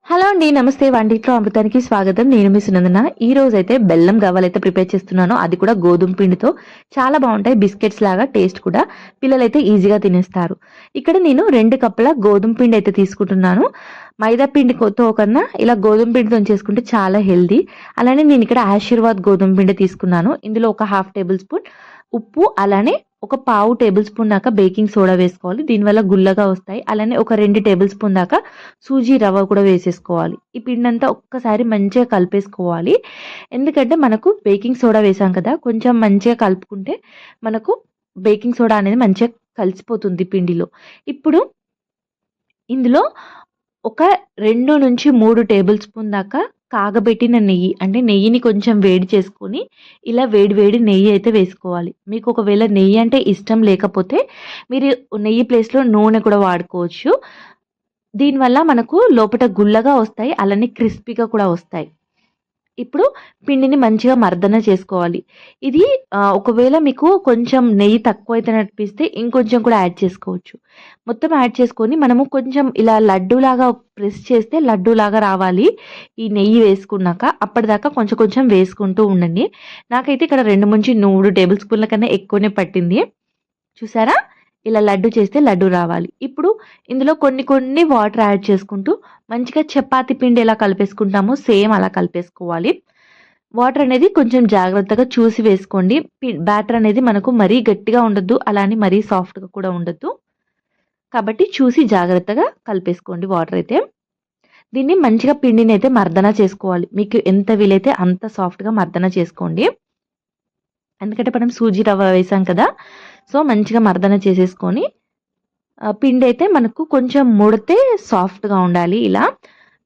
Hello అండి. నమస్తే. వంటింట్లో అమృతానికి స్వాగతం. నేను మీ సునందన. ఈ రోజైతే బెల్లం గవ్వలైతే ప్రిపేర్ చేస్తున్నాను. అది కూడా గోధుమ పిండితో చాలా బావుంటాయి. బిస్కెట్స్ లాగా టేస్ట్ కూడా. పిల్లలైతే ఈజీగా తినేస్తారు. ఇక్కడ నేను 2 కప్పుల గోధుమ పిండి అయితే తీసుకుంటున్నాను. మైదా పిండితో కన్నా ఇలా గోధుమ పిండితోని చేసుకుంటే చాలా హెల్తీ. అలానే నేను ఇక్కడ ఆశీర్వాద్ గోధుమ పిండి తీసుకున్నాను. ఇందులో ఒక హాఫ్ టేబుల్ స్పూన్ ఉప్పు, అలానే ఒక పావు టేబుల్ స్పూన్ దాకా బేకింగ్ సోడా వేసుకోవాలి. దీనివల్ల గుల్లగా వస్తాయి. అలానే ఒక 2 టేబుల్ స్పూన్ దాకా సూజీ రవ్వ కూడా వేసేసుకోవాలి. ఈ పిండంతా ఒక్కసారి మంచిగా కలిపేసుకోవాలి. ఎందుకంటే మనకు బేకింగ్ సోడా వేసాం కదా! కొంచెం మంచిగా కలుపుకుంటే మనకు బేకింగ్ సోడా అనేది మంచిగా కలిసిపోతుంది పిండిలో. ఇప్పుడు ఇందులో ఒక 2-3 టేబుల్ స్పూన్ దాకా కాగబెట్టిన నెయ్యి, అంటే నెయ్యిని కొంచెం వేడి చేసుకొని ఇలా వేడి వేడి నెయ్యి అయితే వేసుకోవాలి. మీకు ఒకవేళ నెయ్యి అంటే ఇష్టం లేకపోతే మీరు నెయ్యి ప్లేస్‌లో నూనె కూడా వాడుకోవచ్చు. దీనివల్ల మనకు లోపట గుల్లగా వస్తాయి. అలానే క్రిస్పీగా కూడా వస్తాయి. ఇప్పుడు పిండిని మంచిగా మర్దన చేసుకోవాలి. ఇది ఒకవేళ మీకు కొంచెం నెయ్యి తక్కువైతే అనిపిస్తే ఇంకొంచెం కూడా యాడ్ చేసుకోవచ్చు. మొత్తం యాడ్ చేసుకొని మనము కొంచెం ఇలా లడ్డూలాగా ప్రెస్ చేస్తే లడ్డూలాగా రావాలి. ఈ నెయ్యి వేసుకున్నాక అప్పటిదాకా కొంచెం కొంచెం వేసుకుంటూ ఉండండి. నాకైతే ఇక్కడ 2-3 టేబుల్ స్పూన్ల కన్నా ఎక్కువనే పట్టింది. చూసారా? ఇలా లడ్డు చేస్తే లడ్డు రావాలి. ఇప్పుడు ఇందులో కొన్ని కొన్ని వాటర్ యాడ్ చేసుకుంటూ మంచిగా చపాతీ పిండి ఎలా కలిపేసుకుంటామో సేమ్ అలా కలిపేసుకోవాలి. వాటర్ అనేది కొంచెం జాగ్రత్తగా చూసి వేసుకోండి. బ్యాటర్ అనేది మనకు మరీ గట్టిగా ఉండొద్దు. అలా అని మరీ సాఫ్ట్‌గా కూడా ఉండొద్దు. కాబట్టి చూసి జాగ్రత్తగా కలిపేసుకోండి వాటర్ అయితే. దీన్ని మంచిగా పిండినైతే మర్దన చేసుకోవాలి. మీకు ఎంత వీలైతే అంత సాఫ్ట్‌గా మర్దన చేసుకోండి. ఎందుకంటే మనం సూజీ రవ్వ వేసాం కదా! సో, మంచిగా మర్దన చేసేసుకొని పిండైతే మనకు కొంచెం ముడితే సాఫ్ట్‌గా ఉండాలి ఇలా.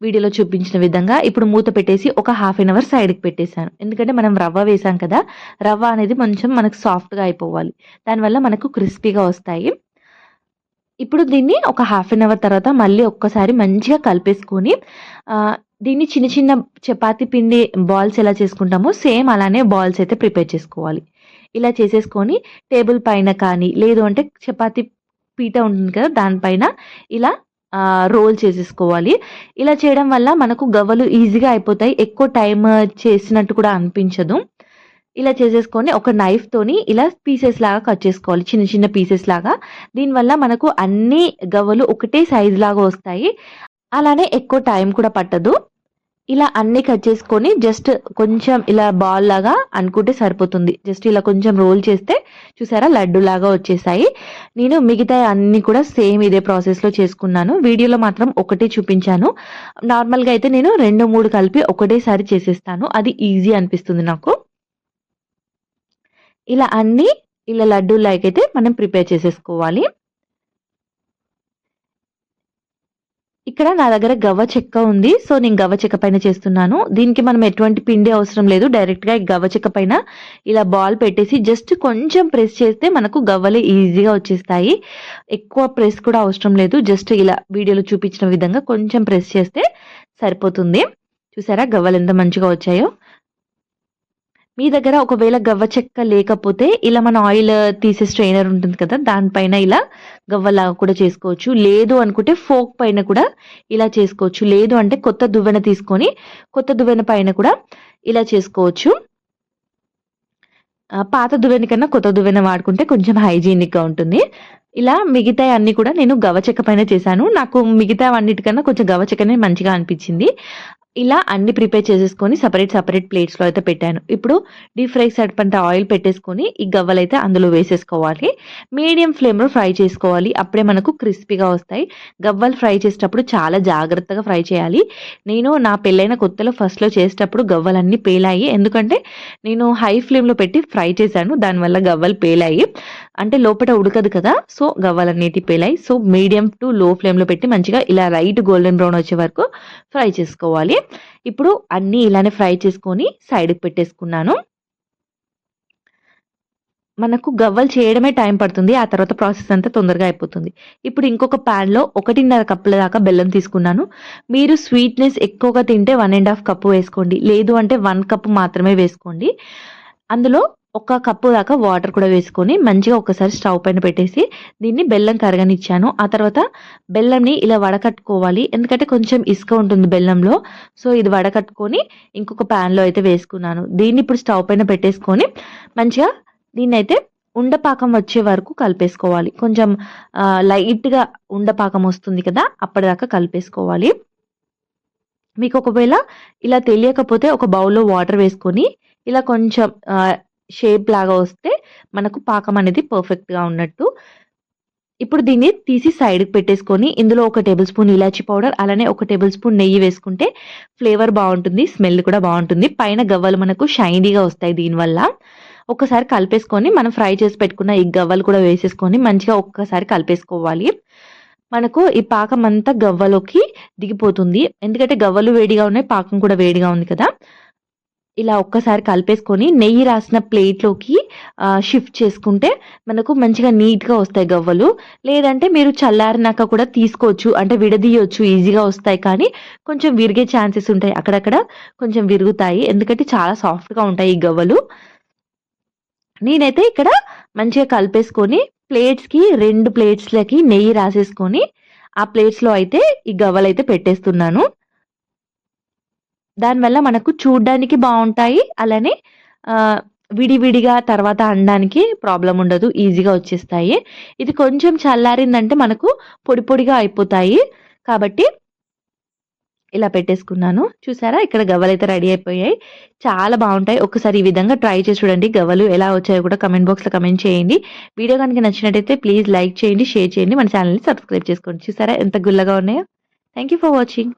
వీడియోలో చూపించిన విధంగా. ఇప్పుడు మూత పెట్టేసి ఒక హాఫ్ ఎన్ అవర్ సైడ్‌కి పెట్టేసాను. ఎందుకంటే మనం రవ్వ వేసాం కదా! రవ్వ అనేది కొంచెం మనకు సాఫ్ట్‌గా అయిపోవాలి. దానివల్ల మనకు క్రిస్పీగా వస్తాయి. ఇప్పుడు దీన్ని ఒక హాఫ్ ఎన్ అవర్ తర్వాత మళ్ళీ ఒక్కసారి మంచిగా కలిపేసుకొని దీన్ని చిన్న చిన్న చపాతీ పిండి బాల్స్ ఎలా చేసుకుంటామో సేమ్ అలానే బాల్స్ అయితే ప్రిపేర్ చేసుకోవాలి. ఇలా చేసేసుకొని టేబుల్ పైన కానీ, లేదు అంటే చపాతీ పీట ఉంటుంది కదా! దానిపైన ఇలా రోల్ చేసేసుకోవాలి. ఇలా చేయడం వల్ల మనకు గవ్వలు ఈజీగా అయిపోతాయి. ఎక్కువ టైమ్ చేసినట్టు కూడా అనిపించదు. ఇలా చేసేసుకొని ఒక నైఫ్‌తోని ఇలా పీసెస్ లాగా కట్ చేసుకోవాలి. చిన్న చిన్న పీసెస్ లాగా. దీనివల్ల మనకు అన్ని గవ్వలు ఒకటే సైజ్ లాగా వస్తాయి. అలానే ఎక్కువ టైం కూడా పట్టదు. ఇలా అన్నీ కట్ చేసుకొని జస్ట్ కొంచెం ఇలా బాల్ లాగా అనుకుంటే సరిపోతుంది. జస్ట్ ఇలా కొంచెం రోల్ చేస్తే చూసారా లడ్డూలాగా వచ్చేసాయి. నేను మిగతాయి అన్నీ కూడా సేమ్ ఇదే ప్రాసెస్‌లో చేసుకున్నాను. వీడియోలో మాత్రం ఒకటే చూపించాను. నార్మల్‌గా అయితే నేను 2, 3 కలిపి ఒకటేసారి చేసేస్తాను. అది ఈజీ అనిపిస్తుంది నాకు. ఇలా అన్నీ ఇలా లడ్డూలాగైతే మనం ప్రిపేర్ చేసేసుకోవాలి. ఇక్కడ నా దగ్గర గవ్వ చెక్క ఉంది. సో, నేను గవ్వ చెక్క పైన చేస్తున్నాను. దీనికి మనం ఎటువంటి పిండి అవసరం లేదు. డైరెక్ట్‌గా ఈ గవ్వ చెక్క పైన ఇలా బాల్ పెట్టేసి జస్ట్ కొంచెం ప్రెస్ చేస్తే మనకు గవ్వలు ఈజీగా వచ్చేస్తాయి. ఎక్కువ ప్రెస్ కూడా అవసరం లేదు. జస్ట్ ఇలా వీడియోలో చూపించిన విధంగా కొంచెం ప్రెస్ చేస్తే సరిపోతుంది. చూసారా గవ్వలు ఎంత మంచిగా వచ్చాయో? మీ దగ్గర ఒకవేళ గవ్వ చెక్క లేకపోతే ఇలా మన ఆయిల్ తీసే స్ట్రెయినర్ ఉంటుంది కదా! దానిపైన ఇలా గవ్వలాగా కూడా చేసుకోవచ్చు. లేదు అనుకుంటే ఫోర్క్ పైన కూడా ఇలా చేసుకోవచ్చు. లేదు అంటే కొత్త దువ్వెన తీసుకొని కొత్త దువ్వెన పైన కూడా ఇలా చేసుకోవచ్చు. పాత దువ్వెన కన్నా కొత్త దువ్వెన వాడుకుంటే కొంచెం హైజీనిక్‌గా ఉంటుంది. ఇలా మిగతాయి అన్నీ కూడా నేను గవ్వ చెక్క పైన చేశాను. నాకు మిగతావన్నిటికన్నా కొంచెం గవ్వ చెక్కనే మంచిగా అనిపించింది. ఇలా అన్నీ ప్రిపేర్ చేసేసుకొని సెపరేట్ ప్లేట్స్‌లో అయితే పెట్టాను. ఇప్పుడు డీప్ ఫ్రైకి సరిపడంత ఆయిల్ పెట్టేసుకొని ఈ గవ్వలైతే అందులో వేసేసుకోవాలి. మీడియం ఫ్లేమ్‌లో ఫ్రై చేసుకోవాలి. అప్పుడే మనకు క్రిస్పీగా వస్తాయి. గవ్వలు ఫ్రై చేసేటప్పుడు చాలా జాగ్రత్తగా ఫ్రై చేయాలి. నేను నా పెళ్ళైన కొత్తలో ఫస్ట్‌లో చేసేటప్పుడు గవ్వలన్నీ పేలాయి. ఎందుకంటే నేను హై ఫ్లేమ్‌లో పెట్టి ఫ్రై చేశాను. దానివల్ల గవ్వలు పేలాయి. అంటే లోపట ఉడకదు కదా! సో, గవ్వలనేటివి పేలాయి. సో, మీడియం టు లో ఫ్లేమ్‌లో పెట్టి మంచిగా ఇలా లైట్ గోల్డెన్ బ్రౌన్ వచ్చే వరకు ఫ్రై చేసుకోవాలి. ఇప్పుడు అన్నీ ఇలానే ఫ్రై చేసుకొని సైడ్‌కి పెట్టేసుకున్నాను. మనకు గవ్వలు చేయడమే టైం పడుతుంది. ఆ తర్వాత ప్రాసెస్ అంతా తొందరగా అయిపోతుంది. ఇప్పుడు ఇంకొక పాన్‌లో 1.5 కప్పుల దాకా బెల్లం తీసుకున్నాను. మీరు స్వీట్‌నెస్ ఎక్కువగా తింటే 1 ½ కప్పు వేసుకోండి. లేదు అంటే 1 కప్ మాత్రమే వేసుకోండి. అందులో ఒక కప్పు దాకా వాటర్ కూడా వేసుకొని మంచిగా ఒకసారి స్టవ్ పైన పెట్టేసి దీన్ని బెల్లం కరగనిచ్చాను. ఆ తర్వాత బెల్లంని ఇలా వడకట్టుకోవాలి. ఎందుకంటే కొంచెం ఇసుక ఉంటుంది బెల్లంలో. సో, ఇది వడకట్టుకొని ఇంకొక ప్యాన్‌లో అయితే వేసుకున్నాను. దీన్ని ఇప్పుడు స్టవ్ పైన పెట్టేసుకొని మంచిగా దీన్నైతే ఉండపాకం వచ్చే వరకు కలిపేసుకోవాలి. కొంచెం లైట్‌గా ఉండపాకం వస్తుంది కదా! అప్పటిదాకా కలిపేసుకోవాలి. మీకు ఒకవేళ ఇలా తెలియకపోతే ఒక బౌల్‌లో వాటర్ వేసుకొని ఇలా కొంచెం షేప్ లాగా వస్తే మనకు పాకం అనేది పర్ఫెక్ట్‌గా ఉన్నట్టు. ఇప్పుడు దీన్ని తీసి సైడ్‌కి పెట్టేసుకొని ఇందులో ఒక టేబుల్ స్పూన్ ఇలాచీ పౌడర్ అలానే ఒక టేబుల్ స్పూన్ నెయ్యి వేసుకుంటే ఫ్లేవర్ బావుంటుంది. స్మెల్ కూడా బావుంటుంది. పైన గవ్వలు మనకు షైనీగా వస్తాయి దీనివల్ల. ఒక్కసారి కలిపేసుకొని మనం ఫ్రై చేసి పెట్టుకున్న ఈ గవ్వలు కూడా వేసేసుకొని మంచిగా ఒక్కసారి కలిపేసుకోవాలి. మనకు ఈ పాకం అంతా గవ్వలోకి దిగిపోతుంది. ఎందుకంటే గవ్వలు వేడిగా ఉన్నాయి. పాకం కూడా వేడిగా ఉంది కదా! ఇలా ఒక్కసారి కలిపేసుకొని నెయ్యి రాసిన ప్లేట్‌లోకి షిఫ్ట్ చేసుకుంటే మనకు మంచిగా నీట్‌గా వస్తాయి గవ్వలు. లేదంటే మీరు చల్లారినాక కూడా తీసుకోవచ్చు. అంటే విడదీయొచ్చు ఈజీగా వస్తాయి. కానీ కొంచెం విరిగే ఛాన్సెస్ ఉంటాయి. అక్కడక్కడ కొంచెం విరుగుతాయి. ఎందుకంటే చాలా సాఫ్ట్‌గా ఉంటాయి ఈ గవ్వలు. నేనైతే ఇక్కడ మంచిగా కలిపేసుకొని ప్లేట్స్‌కి 2 ప్లేట్స్‌లకి నెయ్యి రాసేసుకొని ఆ ప్లేట్స్‌లో అయితే ఈ గవ్వలైతే పెట్టేస్తున్నాను. దానివల్ల మనకు చూడ్డానికి బావుంటాయి. అలానే ఆహ్, విడివిడిగా తర్వాత అనడానికి ప్రాబ్లమ్ ఉండదు. ఈజీగా వచ్చేస్తాయి. ఇది కొంచెం చల్లారిందంటే మనకు పొడి పొడిగా అయిపోతాయి. కాబట్టి ఇలా పెట్టేసుకున్నాను. చూసారా ఇక్కడ గవ్వలైతే రెడీ అయిపోయాయి. చాలా బావుంటాయి. ఒక్కసారి ఈ విధంగా ట్రై చేసి చూడండి. గవ్వలు ఎలా వచ్చాయో కూడా కామెంట్ బాక్స్‌లో కామెంట్ చేయండి. వీడియో గనుక నచ్చినట్టయితే ప్లీజ్ లైక్ చేయండి, షేర్ చేయండి. మన ఛానెల్‌ని సబ్స్క్రైబ్ చేసుకోండి. చూసారా ఎంత గుల్లగా ఉన్నాయో. Thank you for watching.